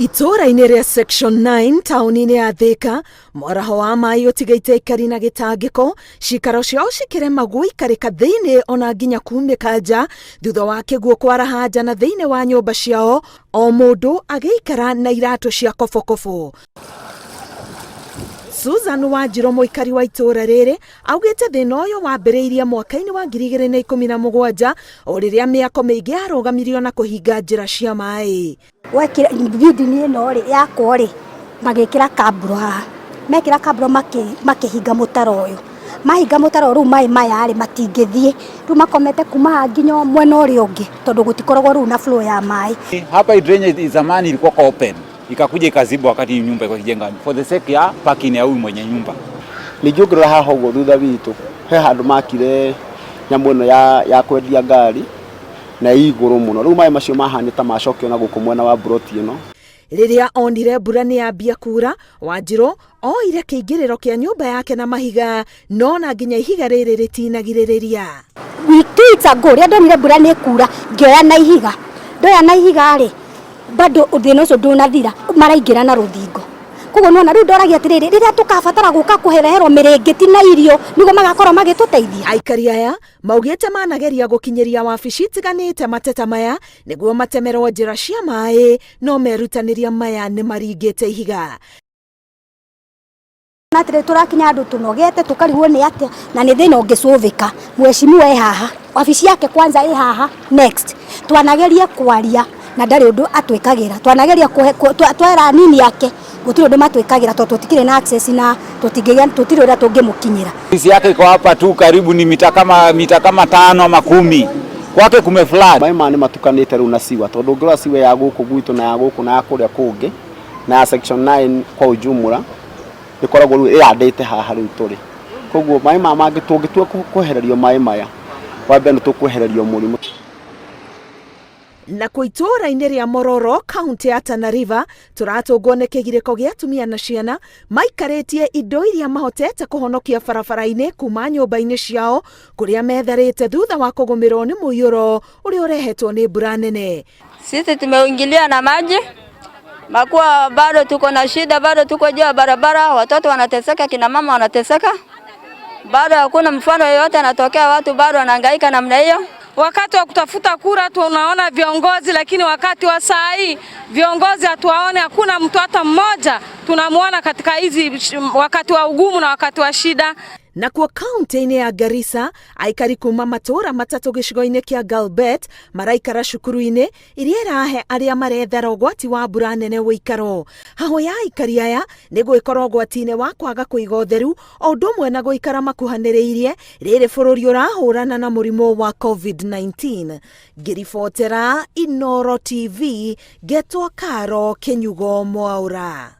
Itora-inĩ rĩa Section 9 tauni-inĩ ya Thika, mwaraho wa maai ũtigaite Aikari na gĩtangĩko, cikaro ciao cikĩrema gũikarĩka thĩinĩ ona nginya kumĩka nja thutha wa kĩguũ kwaraha nja na thĩinĩ wa nyũmba ciao, o mũndũ agĩikara na iratũ cia kobokobo. Susan Wanjiro, mũikari wa itũra rĩrĩ, augĩte thĩna ũyũ wambĩrĩirie mwaka-inĩ wa 2017 o rĩrĩa mĩako mĩingĩ yarũgamirio na kũhinga njĩra cia maĩ. Wekĩra bidini ĩno rĩ yakwo rĩ magĩkĩra kaburo haha, mekĩra kaburo makĩhinga mũtaro ũyũ, mahinga mũtaro rĩu maĩ maya rĩ matingĩthiĩ, rĩu makomete kuma nginya mwena ũrĩa ũngĩ tondũ gũtikoragwo rĩu na flow ya maĩ. Hapa drainage zamani ilikuwa open, ikakuja ikaziba wakati nyumba iko kijenga for the sake ya parking ya huyu mwenye nyumba. Ningĩongerera haha ũguo thutha witũ he handũ makire nyamũ ĩno ya kwendia ngari na igũrũ mũno, rĩu maĩ macio mahanĩta macokio na gũkũ mwena wa broti ĩno. Rĩrĩa onire mbura nĩ yambia kura, Wanjiro oire kĩingĩrĩro kĩa nyũmba yake na mahiga, no na nginya ihiga rĩrĩ rĩtinagirĩrĩria. Wiki rĩrĩa ndonire mbura nĩ kura ngĩoya na ihiga, ndoya na ihiga rĩ bado thĩna ũcio ndũnathira, maraingĩra na rũthingo. Koguo nona rĩu ndoragia atĩrĩrĩ, rĩrĩa tũkabatara gũka kũhereherwo mĩrĩngĩti na irio nĩguo magakorwo magĩtũteithia. Aikari aya maugĩte manageria gũkinyĩria wabici itiganĩte mateta maya nĩguo matemerwo njĩra cia maĩ, no merutanĩria maya nĩ maringĩte ihiga. Natĩrĩ tũrakinya andũ tũnogete tũkarigwo nĩ atĩa na nĩ thĩna ũngĩcũthĩka. Mheshimiwa ĩ haha, wabici yake kwanza ĩ haha, next twanageria kwaria na ndarĩ ũndũ atwĩkagĩra, twanageria twera nini yake gũtirĩ ũndũ matwĩkagĩra tondũ tũtikĩrĩ na access na tũtirĩ ũrĩa tũngĩmũkinyĩra. Ofisi yake iko hapa tu karibu ni mita kama 5 ama 10. Kwake kume flood. Maĩ nĩ matukanĩte rĩu na siwa tondũ ngĩrora siwa ya gũkũ gwitũ na ya gũkũ na ya kũrĩa kũngĩ na ya Section 9 kwa ujumla ĩkoragwo rĩu ĩrandĩte haha rĩu tũrĩ. Koguo maĩ mangĩ tũngĩtua kwehererio maĩ maya wambe nĩ tũkwehererio mũrimũ. Na kwa itũra-inĩ rĩa Mororo, kaunti ya Tana River, tũratũngwo nĩ kĩgirĩko gĩa atumia na ciana maikarĩtie indo iria mahotete kũhonokia barabara-inĩ kuma nyũmba-inĩ ciao kũrĩa metharĩte thutha wa kũgũmĩrwo nĩ muiyoro ũrĩa ũrehetwo nĩ mbura nene. Sisi tumeingilia na maji, makuwa bado tuko na shida, bado tuko juu ya barabara, watoto wanateseka, kina mama wanateseka, bado hakuna mfano yoyote anatokea, watu bado wanahangaika namna hiyo. Wakati wa kutafuta kura tunaona viongozi, lakini wakati wa saa hii viongozi hatuwaone, hakuna mtu hata mmoja tunamuona katika hizi wakati wa ugumu na wakati wa shida. Na kwa kaunti-inĩ ya Garissa, Aikari kuma matũra matatũ gĩcigo-inĩ kĩa Galbet, maraikara cukuru-inĩ iria irahe arĩa marethera ũgwati wa mbura nene wĩikaro. Haho ya Aikari aya nĩ gwĩkora ũgwati-inĩ wa kwaga kũiga ũtheru o ũndũ ũmwe na gũikara makuhanĩrĩirie rĩrĩ bũrũri ũrahũrana na mũrimũ wa COVID-19. Ngĩribotera Inooro TV, Getwa Karo, Kenyugo Mwaura.